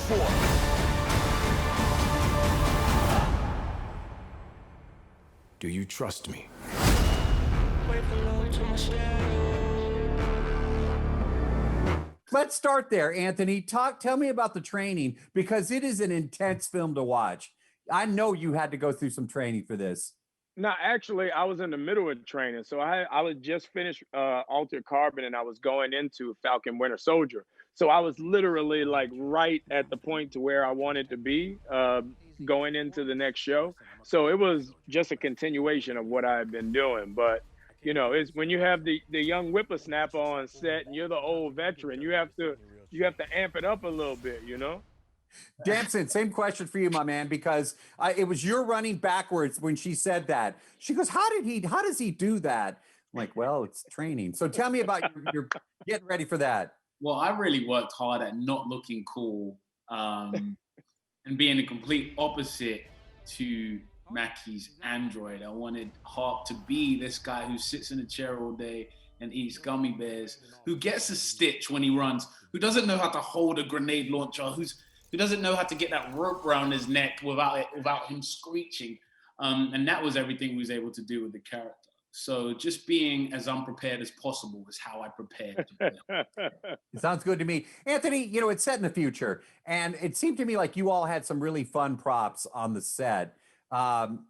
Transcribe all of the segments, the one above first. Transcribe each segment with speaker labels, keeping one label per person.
Speaker 1: before. Do you trust me?
Speaker 2: Let's start there, Anthony. Tell me about the training, because it is an intense film to watch. I know you had to go through some training for this.
Speaker 3: No, actually, I was in the middle of training. So I was just finished Altered Carbon, and I was going into Falcon Winter Soldier. So I was literally like right at the point to where I wanted to be going into the next show. So it was just a continuation of what I had been doing. But you know, it's when you have the young whippersnapper on set and you're the old veteran, you have to amp it up a little bit, you know?
Speaker 2: Damson, same question for you, my man, because it was your running backwards when she said that. She goes, how does he do that? I'm like, well, it's training. So tell me about your getting ready for that.
Speaker 4: Well, I really worked hard at not looking cool and being the complete opposite to Mackie's android. I wanted Harp to be this guy who sits in a chair all day and eats gummy bears, who gets a stitch when he runs, who doesn't know how to hold a grenade launcher, who doesn't know how to get that rope around his neck without him screeching. And that was everything he was able to do with the character. So just being as unprepared as possible is how I prepared.
Speaker 2: It sounds good to me. Anthony, you know, it's set in the future, and it seemed to me like you all had some really fun props on the set. Am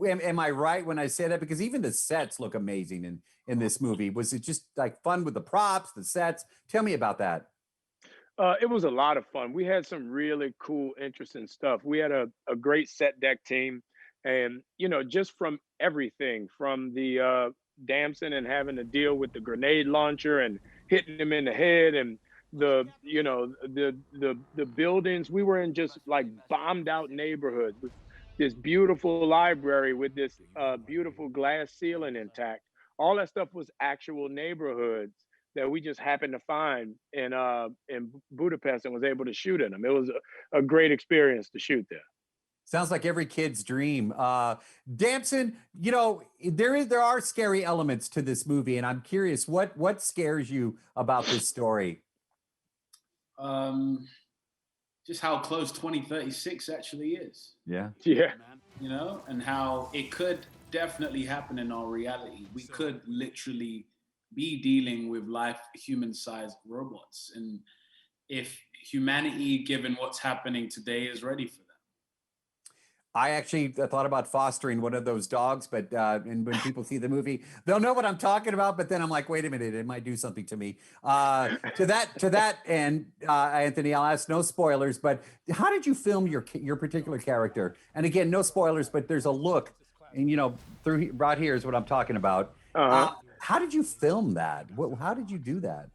Speaker 2: I right when I say that? Because even the sets look amazing in this movie. Was it just like fun with the props, the sets? Tell me about that.
Speaker 3: It was a lot of fun. We had some really cool, interesting stuff. We had a great set deck team. And, you know, just from everything from the Damson and having to deal with the grenade launcher and hitting him in the head, and the buildings. We were in just like bombed out neighborhoods with this beautiful library with this beautiful glass ceiling intact. All that stuff was actual neighborhoods that we just happened to find in Budapest and was able to shoot in them. It was a great experience to shoot there.
Speaker 2: Sounds like every kid's dream. Damson, you know, there are scary elements to this movie, and I'm curious, what scares you about this story?
Speaker 4: Just how close 2036 actually is.
Speaker 2: Yeah.
Speaker 3: Yeah.
Speaker 4: You know, and how it could definitely happen in our reality. We could literally be dealing with human-sized robots. And if humanity, given what's happening today, is ready for that.
Speaker 2: I actually thought about fostering one of those dogs, but and when people see the movie, they'll know what I'm talking about. But then I'm like, wait a minute, it might do something to me. To that end, Anthony, I'll ask no spoilers, but how did you film your particular character? And again, no spoilers, but there's a look, and you know, right here is what I'm talking about. How did you film that? How did you do that?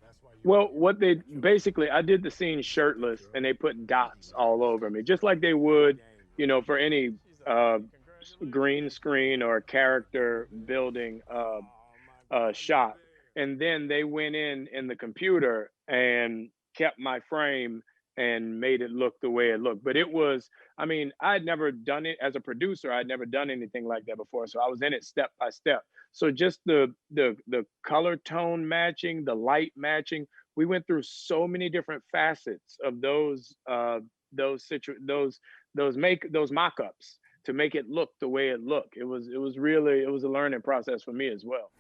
Speaker 3: Well, I did the scene shirtless, and they put dots all over me, just like they would, you know, for any green screen or character building shot. And then they went in the computer and kept my frame and made it look the way it looked. But it was, I mean, I'd never done it as a producer. I'd never done anything like that before. So I was in it step by step. So just the color tone matching, the light matching, we went through so many different facets of those mock-ups to make it look the way it looked. It was a learning process for me as well.